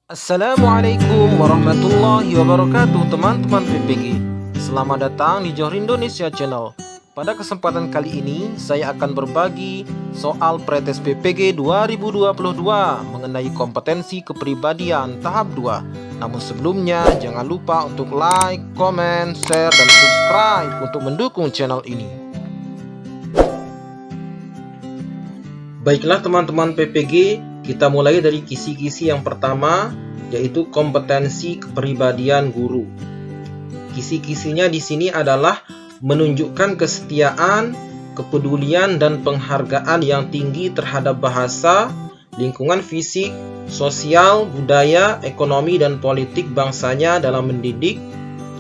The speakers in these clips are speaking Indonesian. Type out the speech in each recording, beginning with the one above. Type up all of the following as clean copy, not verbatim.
Assalamualaikum warahmatullahi wabarakatuh teman-teman PPG. Selamat datang di Johor Indonesia Channel. Pada kesempatan kali ini saya akan berbagi soal pretest PPG 2022 mengenai kompetensi kepribadian tahap 2. Namun sebelumnya jangan lupa untuk like, comment, share, dan subscribe untuk mendukung channel ini. Baiklah teman-teman PPG, kita mulai dari kisi-kisi yang pertama, yaitu kompetensi kepribadian guru. Kisi-kisinya di sini adalah menunjukkan kesetiaan, kepedulian, dan penghargaan yang tinggi terhadap bahasa, lingkungan fisik, sosial, budaya, ekonomi, dan politik bangsanya dalam mendidik,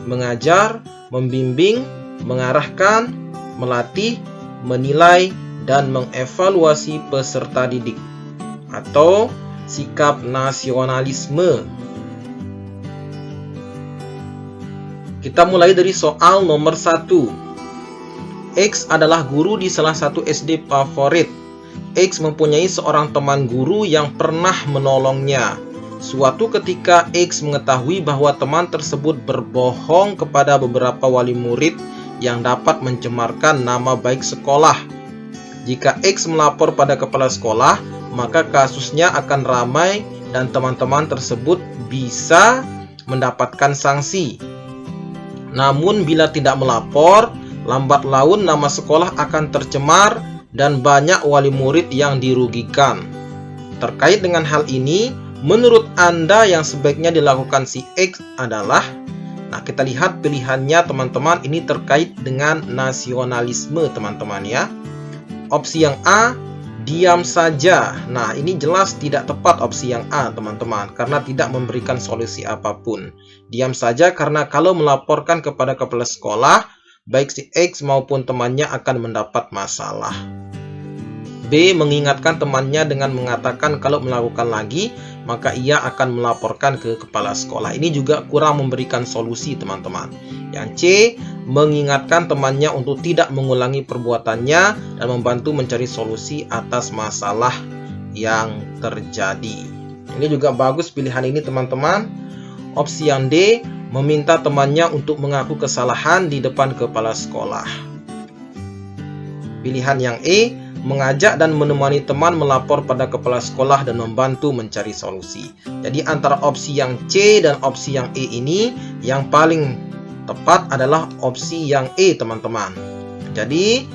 mengajar, membimbing, mengarahkan, melatih, menilai, dan mengevaluasi peserta didik, atau sikap nasionalisme. Kita mulai dari soal nomor 1. X adalah guru di salah satu SD favorit. X mempunyai seorang teman guru yang pernah menolongnya. Suatu ketika X mengetahui bahwa teman tersebut berbohong kepada beberapa wali murid yang dapat mencemarkan nama baik sekolah. Jika X melapor pada kepala sekolah, maka kasusnya akan ramai dan teman-teman tersebut bisa mendapatkan sanksi. Namun bila tidak melapor, lambat laun nama sekolah akan tercemar dan banyak wali murid yang dirugikan. Terkait dengan hal ini, menurut Anda yang sebaiknya dilakukan si X adalah, nah kita lihat pilihannya teman-teman, ini terkait dengan nasionalisme teman-teman ya. Opsi yang A, diam saja. Nah, ini jelas tidak tepat opsi yang A, teman-teman, karena tidak memberikan solusi apapun. Diam saja karena kalau melaporkan kepada kepala sekolah, baik si X maupun temannya akan mendapat masalah. B, mengingatkan temannya dengan mengatakan kalau melakukan lagi, maka ia akan melaporkan ke kepala sekolah. Ini juga kurang memberikan solusi, teman-teman. Yang C, mengingatkan temannya untuk tidak mengulangi perbuatannya dan membantu mencari solusi atas masalah yang terjadi. Ini juga bagus pilihan ini, teman-teman. Opsi yang D, meminta temannya untuk mengaku kesalahan di depan kepala sekolah. Pilihan yang E, mengajak dan menemani teman melapor pada kepala sekolah dan membantu mencari solusi. Jadi antara opsi yang C dan opsi yang E ini, yang paling tepat adalah opsi yang E, teman-teman. Jadi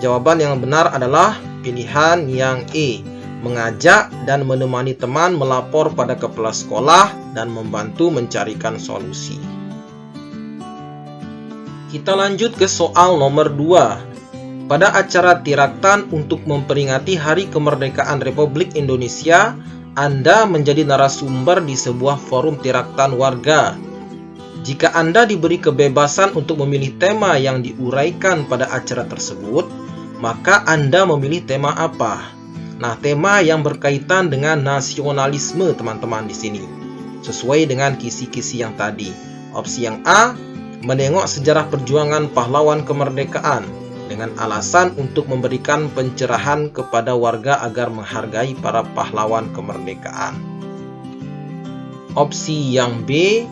jawaban yang benar adalah pilihan yang E, mengajak dan menemani teman melapor pada kepala sekolah dan membantu mencarikan solusi. Kita lanjut ke soal nomor 2. Pada acara Tiraktan untuk memperingati Hari Kemerdekaan Republik Indonesia, Anda menjadi narasumber di sebuah forum Tiraktan warga. Jika Anda diberi kebebasan untuk memilih tema yang diuraikan pada acara tersebut, maka Anda memilih tema apa? Nah, tema yang berkaitan dengan nasionalisme, teman-teman, di sini. Sesuai dengan kisi-kisi yang tadi. Opsi yang A, menengok sejarah perjuangan pahlawan kemerdekaan, dengan alasan untuk memberikan pencerahan kepada warga agar menghargai para pahlawan kemerdekaan. Opsi yang B,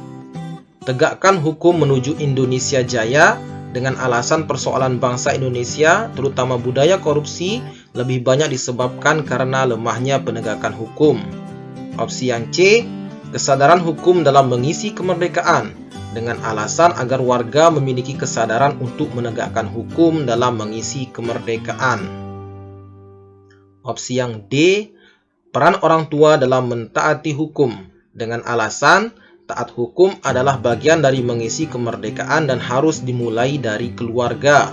tegakkan hukum menuju Indonesia Jaya, dengan alasan persoalan bangsa Indonesia, terutama budaya korupsi, lebih banyak disebabkan karena lemahnya penegakan hukum. Opsi yang C, kesadaran hukum dalam mengisi kemerdekaan, dengan alasan agar warga memiliki kesadaran untuk menegakkan hukum dalam mengisi kemerdekaan. Opsi yang D, peran orang tua dalam mentaati hukum, dengan alasan taat hukum adalah bagian dari mengisi kemerdekaan dan harus dimulai dari keluarga.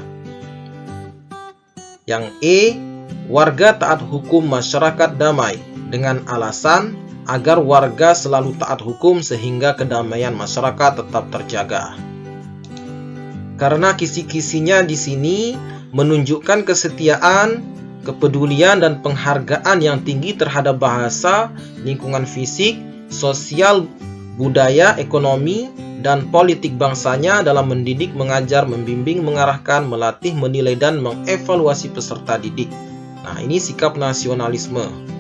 Yang E, warga taat hukum masyarakat damai, dengan alasan agar warga selalu taat hukum sehingga kedamaian masyarakat tetap terjaga. Karena kisi-kisinya di sini menunjukkan kesetiaan, kepedulian, dan penghargaan yang tinggi terhadap bahasa, lingkungan fisik, sosial, budaya, ekonomi, dan politik bangsanya dalam mendidik, mengajar, membimbing, mengarahkan, melatih, menilai, dan mengevaluasi peserta didik. Nah, ini sikap nasionalisme.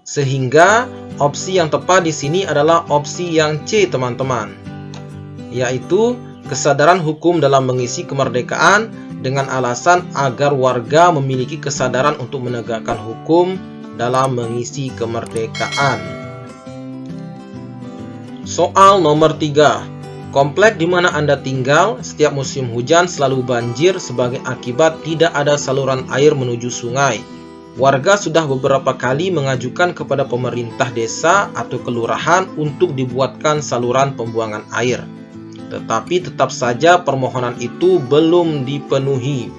Sehingga Opsi yang tepat di sini adalah opsi yang C, teman-teman, yaitu kesadaran hukum dalam mengisi kemerdekaan dengan alasan agar warga memiliki kesadaran untuk menegakkan hukum dalam mengisi kemerdekaan. Soal nomor 3. Komplek di mana Anda tinggal setiap musim hujan selalu banjir sebagai akibat tidak ada saluran air menuju sungai. Warga sudah beberapa kali mengajukan kepada pemerintah desa atau kelurahan untuk dibuatkan saluran pembuangan air. Tetapi tetap saja permohonan itu belum dipenuhi.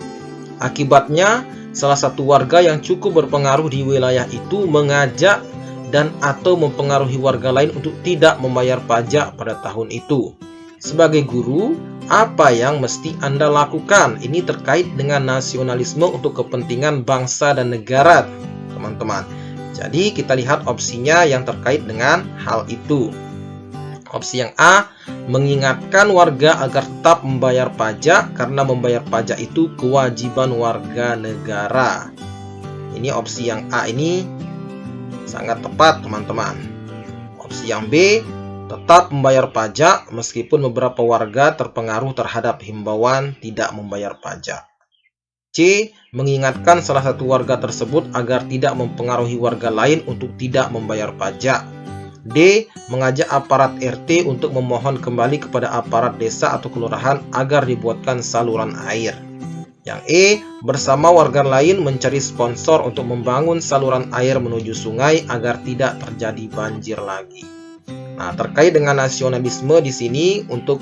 Akibatnya, salah satu warga yang cukup berpengaruh di wilayah itu mengajak dan atau mempengaruhi warga lain untuk tidak membayar pajak pada tahun itu. Sebagai guru, apa yang mesti Anda lakukan? Ini terkait dengan nasionalisme untuk kepentingan bangsa dan negara, teman-teman. Jadi kita lihat opsinya yang terkait dengan hal itu. Opsi yang A, mengingatkan warga agar tetap membayar pajak karena membayar pajak itu kewajiban warga negara. Ini opsi yang A ini sangat tepat, teman-teman. Opsi yang B, tetap membayar pajak meskipun beberapa warga terpengaruh terhadap himbauan tidak membayar pajak. C, mengingatkan salah satu warga tersebut agar tidak mempengaruhi warga lain untuk tidak membayar pajak. D, mengajak aparat RT untuk memohon kembali kepada aparat desa atau kelurahan agar dibuatkan saluran air. Yang E, bersama warga lain mencari sponsor untuk membangun saluran air menuju sungai agar tidak terjadi banjir lagi. Nah, terkait dengan nasionalisme di sini untuk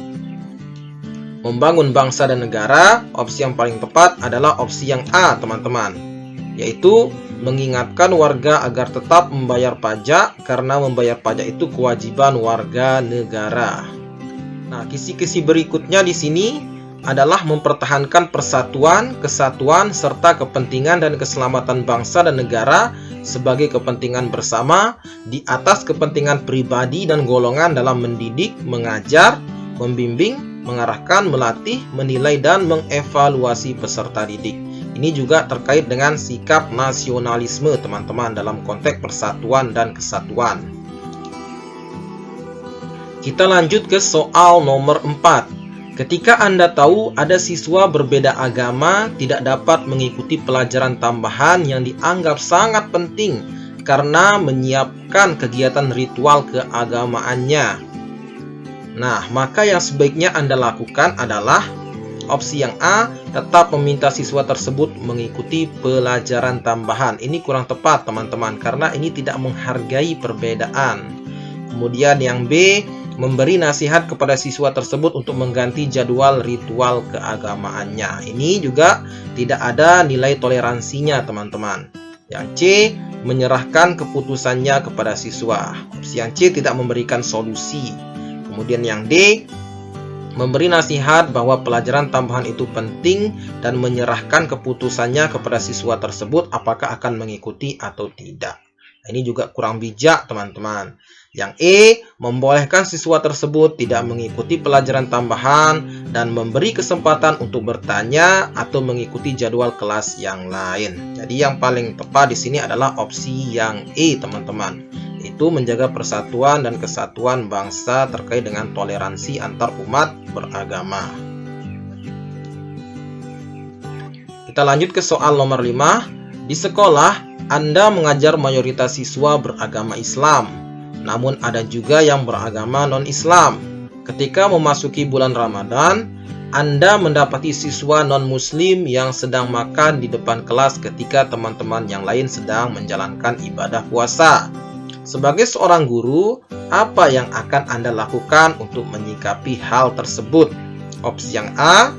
membangun bangsa dan negara, opsi yang paling tepat adalah opsi yang A, teman-teman, yaitu mengingatkan warga agar tetap membayar pajak karena membayar pajak itu kewajiban warga negara. Nah, kisi-kisi berikutnya di sini adalah mempertahankan persatuan, kesatuan, serta kepentingan dan keselamatan bangsa dan negara sebagai kepentingan bersama di atas kepentingan pribadi dan golongan dalam mendidik, mengajar, membimbing, mengarahkan, melatih, menilai, dan mengevaluasi peserta didik. Ini juga terkait dengan sikap nasionalisme, teman-teman, dalam konteks persatuan dan kesatuan. Kita lanjut ke soal nomor 4. Ketika Anda tahu ada siswa berbeda agama tidak dapat mengikuti pelajaran tambahan yang dianggap sangat penting karena menyiapkan kegiatan ritual keagamaannya. Nah, maka yang sebaiknya Anda lakukan adalah opsi yang A, tetap meminta siswa tersebut mengikuti pelajaran tambahan. Ini kurang tepat, teman-teman, karena ini tidak menghargai perbedaan. Kemudian yang B, memberi nasihat kepada siswa tersebut untuk mengganti jadwal ritual keagamaannya. Ini juga tidak ada nilai toleransinya, teman-teman. Yang C, menyerahkan keputusannya kepada siswa. Opsi yang C tidak memberikan solusi. Kemudian yang D, memberi nasihat bahwa pelajaran tambahan itu penting dan menyerahkan keputusannya kepada siswa tersebut apakah akan mengikuti atau tidak. Ini juga kurang bijak, teman-teman. Yang E, membolehkan siswa tersebut tidak mengikuti pelajaran tambahan dan memberi kesempatan untuk bertanya atau mengikuti jadwal kelas yang lain. Jadi yang paling tepat di sini adalah opsi yang E, teman-teman. Itu menjaga persatuan dan kesatuan bangsa terkait dengan toleransi antar umat beragama. Kita lanjut ke soal nomor 5. Di sekolah, Anda mengajar mayoritas siswa beragama Islam. Namun ada juga yang beragama non-Islam. Ketika memasuki bulan Ramadan, Anda mendapati siswa non-Muslim yang sedang makan di depan kelas ketika teman-teman yang lain sedang menjalankan ibadah puasa. Sebagai seorang guru, apa yang akan Anda lakukan untuk menyikapi hal tersebut? Opsi yang A,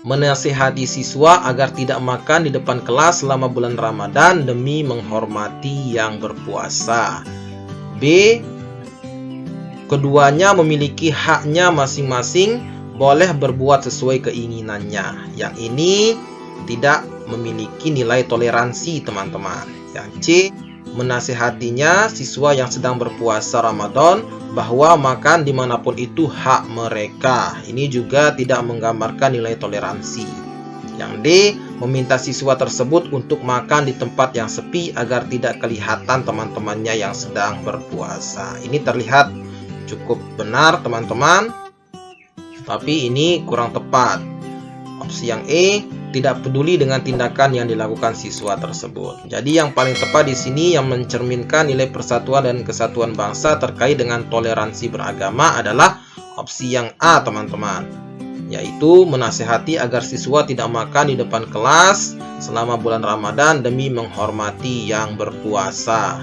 menasihati siswa agar tidak makan di depan kelas selama bulan Ramadan demi menghormati yang berpuasa. B, keduanya memiliki haknya masing-masing, boleh berbuat sesuai keinginannya. Yang ini tidak memiliki nilai toleransi, teman-teman. Yang C, menasihatinya siswa yang sedang berpuasa Ramadan bahwa makan dimanapun itu hak mereka. Ini juga tidak menggambarkan nilai toleransi. Yang D, meminta siswa tersebut untuk makan di tempat yang sepi agar tidak kelihatan teman-temannya yang sedang berpuasa. Ini terlihat cukup benar teman-teman, tapi ini kurang tepat. Opsi yang E, tidak peduli dengan tindakan yang dilakukan siswa tersebut. Jadi yang paling tepat di sini yang mencerminkan nilai persatuan dan kesatuan bangsa terkait dengan toleransi beragama adalah opsi yang A teman-teman, yaitu menasehati agar siswa tidak makan di depan kelas selama bulan Ramadan demi menghormati yang berpuasa.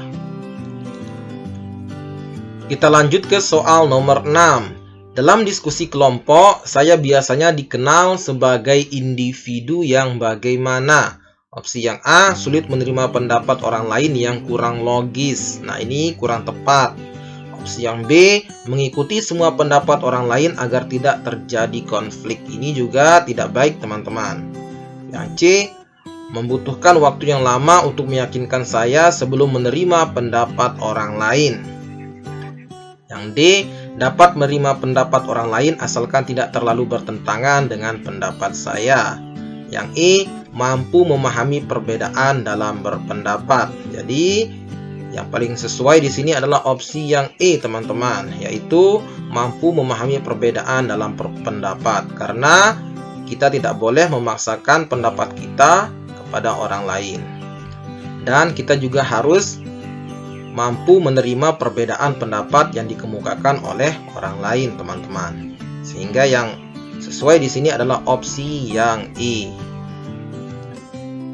Kita lanjut ke soal nomor 6. Dalam diskusi kelompok, saya biasanya dikenal sebagai individu yang bagaimana? Opsi yang A, sulit menerima pendapat orang lain yang kurang logis. Nah, ini kurang tepat. Opsi yang B, mengikuti semua pendapat orang lain agar tidak terjadi konflik. Ini juga tidak baik, teman-teman. Yang C, membutuhkan waktu yang lama untuk meyakinkan saya sebelum menerima pendapat orang lain. Yang D, dapat menerima pendapat orang lain asalkan tidak terlalu bertentangan dengan pendapat saya. Yang E, mampu memahami perbedaan dalam berpendapat. Jadi, yang paling sesuai di sini adalah opsi yang E, teman-teman, yaitu mampu memahami perbedaan dalam berpendapat. Karena kita tidak boleh memaksakan pendapat kita kepada orang lain. Dan kita juga harus mampu menerima perbedaan pendapat yang dikemukakan oleh orang lain, teman-teman. Sehingga yang sesuai di sini adalah opsi yang E.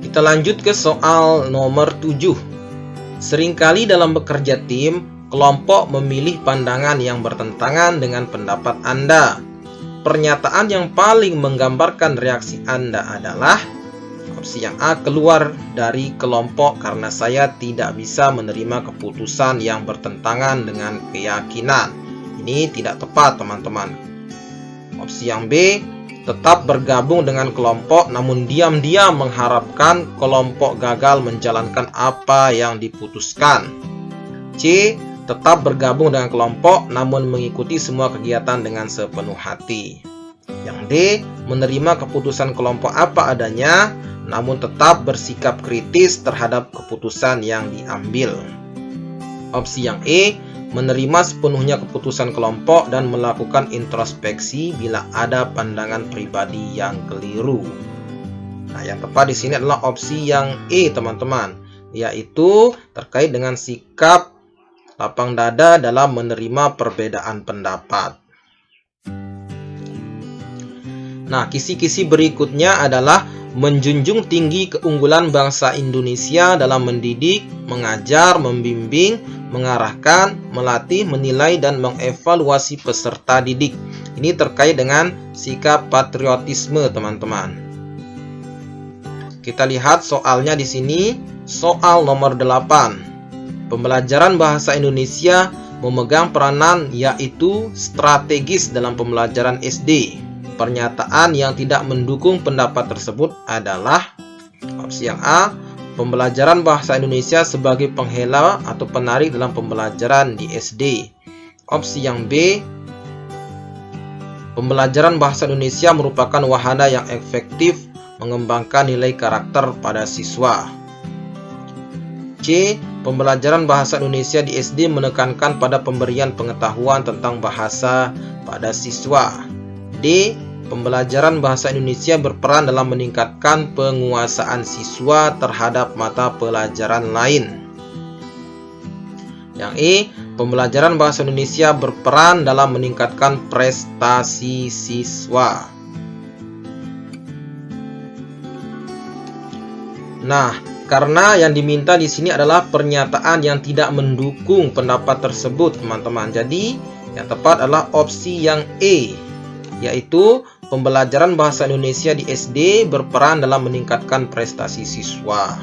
Kita lanjut ke soal nomor 7. Seringkali dalam bekerja tim, kelompok memilih pandangan yang bertentangan dengan pendapat Anda. Pernyataan yang paling menggambarkan reaksi Anda adalah opsi yang A, keluar dari kelompok karena saya tidak bisa menerima keputusan yang bertentangan dengan keyakinan. Ini tidak tepat, teman-teman. Opsi yang B, tetap bergabung dengan kelompok namun diam-diam mengharapkan kelompok gagal menjalankan apa yang diputuskan. C, tetap bergabung dengan kelompok namun mengikuti semua kegiatan dengan sepenuh hati. Yang D, menerima keputusan kelompok apa adanya namun tetap bersikap kritis terhadap keputusan yang diambil. Opsi yang E, menerima sepenuhnya keputusan kelompok dan melakukan introspeksi bila ada pandangan pribadi yang keliru. Nah, yang tepat di sini adalah opsi yang E, teman-teman, yaitu terkait dengan sikap lapang dada dalam menerima perbedaan pendapat. Nah, kisi-kisi berikutnya adalah menjunjung tinggi keunggulan bangsa Indonesia dalam mendidik, mengajar, membimbing, mengarahkan, melatih, menilai, dan mengevaluasi peserta didik. Ini terkait dengan sikap patriotisme, teman-teman. Kita lihat soalnya di sini, soal nomor 8. Pembelajaran bahasa Indonesia memegang peranan yaitu strategis dalam pembelajaran SD. Pernyataan yang tidak mendukung pendapat tersebut adalah opsi yang A, pembelajaran bahasa Indonesia sebagai penghela atau penarik dalam pembelajaran di SD. Opsi yang B, pembelajaran bahasa Indonesia merupakan wahana yang efektif mengembangkan nilai karakter pada siswa. C, pembelajaran bahasa Indonesia di SD menekankan pada pemberian pengetahuan tentang bahasa pada siswa. D, pembelajaran bahasa Indonesia berperan dalam meningkatkan penguasaan siswa terhadap mata pelajaran lain. Yang E, pembelajaran bahasa Indonesia berperan dalam meningkatkan prestasi siswa. Nah, karena yang diminta di sini adalah pernyataan yang tidak mendukung pendapat tersebut, teman-teman. Jadi, yang tepat adalah opsi yang E, yaitu pembelajaran bahasa Indonesia di SD berperan dalam meningkatkan prestasi siswa.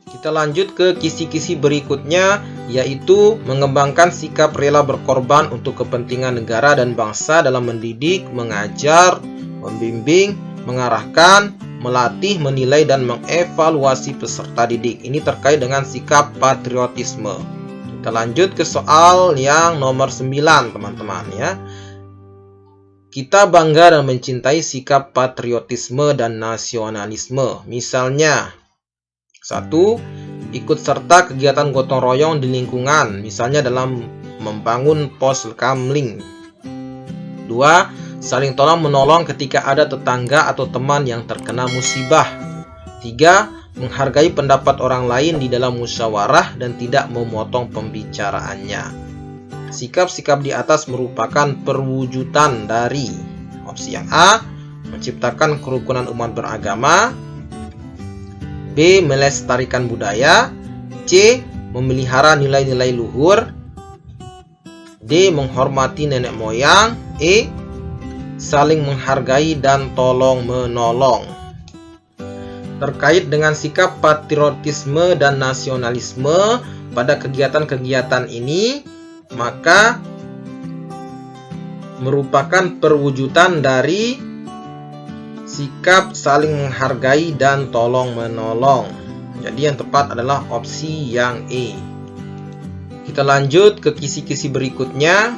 Kita lanjut ke kisi-kisi berikutnya, yaitu mengembangkan sikap rela berkorban untuk kepentingan negara dan bangsa dalam mendidik, mengajar, membimbing, mengarahkan, melatih, menilai, dan mengevaluasi peserta didik. Ini terkait dengan sikap patriotisme. Kita lanjut ke soal yang nomor 9, teman-teman ya. Kita bangga dan mencintai sikap patriotisme dan nasionalisme. Misalnya, 1. Ikut serta kegiatan gotong royong di lingkungan, misalnya dalam membangun pos kamling. 2. Saling tolong menolong ketika ada tetangga atau teman yang terkena musibah. 3. Menghargai pendapat orang lain di dalam musyawarah dan tidak memotong pembicaraannya. Sikap-sikap di atas merupakan perwujudan dari opsi yang A, menciptakan kerukunan umat beragama, B, melestarikan budaya, C, memelihara nilai-nilai luhur, D, menghormati nenek moyang, E, saling menghargai dan tolong-menolong. Terkait dengan sikap patriotisme dan nasionalisme pada kegiatan-kegiatan ini, maka merupakan perwujudan dari sikap saling menghargai dan tolong-menolong. Jadi yang tepat adalah opsi yang E. Kita lanjut ke kisi-kisi berikutnya,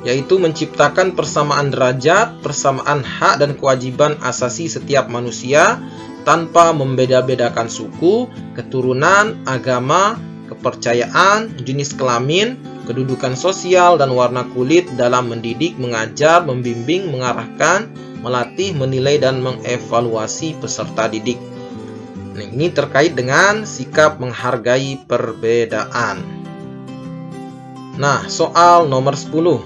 yaitu menciptakan persamaan derajat, persamaan hak dan kewajiban asasi setiap manusia tanpa membeda-bedakan suku, keturunan, agama, kepercayaan, jenis kelamin, kedudukan sosial, dan warna kulit dalam mendidik, mengajar, membimbing, mengarahkan, melatih, menilai, dan mengevaluasi peserta didik. Nah, ini terkait dengan sikap menghargai perbedaan. Nah, soal nomor 10.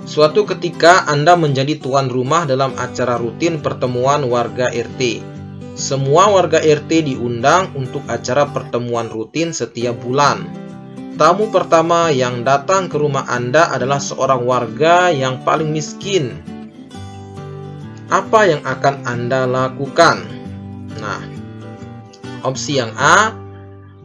Suatu ketika Anda menjadi tuan rumah dalam acara rutin pertemuan warga RT. Semua warga RT diundang untuk acara pertemuan rutin setiap bulan. Tamu pertama yang datang ke rumah Anda adalah seorang warga yang paling miskin. Apa yang akan Anda lakukan? Nah, opsi yang A,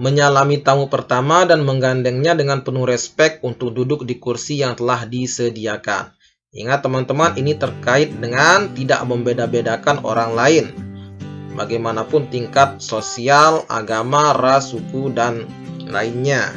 menyalami tamu pertama dan menggandengnya dengan penuh respek untuk duduk di kursi yang telah disediakan. Ingat teman-teman, ini terkait dengan tidak membeda-bedakan orang lain, bagaimanapun tingkat sosial, agama, ras, suku, dan lainnya.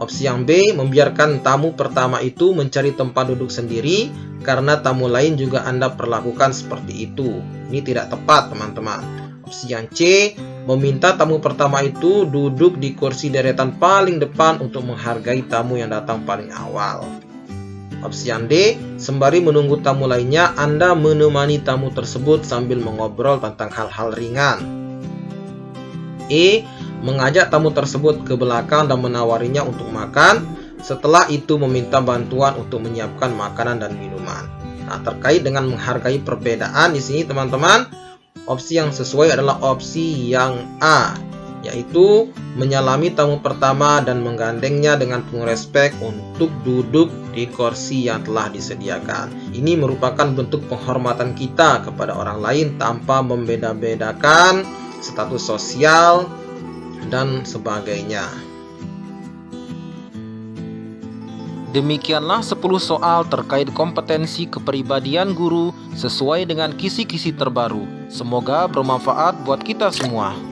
Opsi yang B, membiarkan tamu pertama itu mencari tempat duduk sendiri karena tamu lain juga Anda perlakukan seperti itu. Ini tidak tepat, teman-teman. Opsi yang C, meminta tamu pertama itu duduk di kursi deretan paling depan untuk menghargai tamu yang datang paling awal. Opsi yang D, sembari menunggu tamu lainnya, Anda menemani tamu tersebut sambil mengobrol tentang hal-hal ringan. E, mengajak tamu tersebut ke belakang dan menawarinya untuk makan, setelah itu meminta bantuan untuk menyiapkan makanan dan minuman. Nah, terkait dengan menghargai perbedaan di sini teman-teman, opsi yang sesuai adalah opsi yang A, yaitu menyalami tamu pertama dan menggandengnya dengan penuh respek untuk duduk di kursi yang telah disediakan. Ini merupakan bentuk penghormatan kita kepada orang lain tanpa membeda-bedakan status sosial dan sebagainya. Demikianlah 10 soal terkait kompetensi kepribadian guru sesuai dengan kisi-kisi terbaru. Semoga bermanfaat buat kita semua.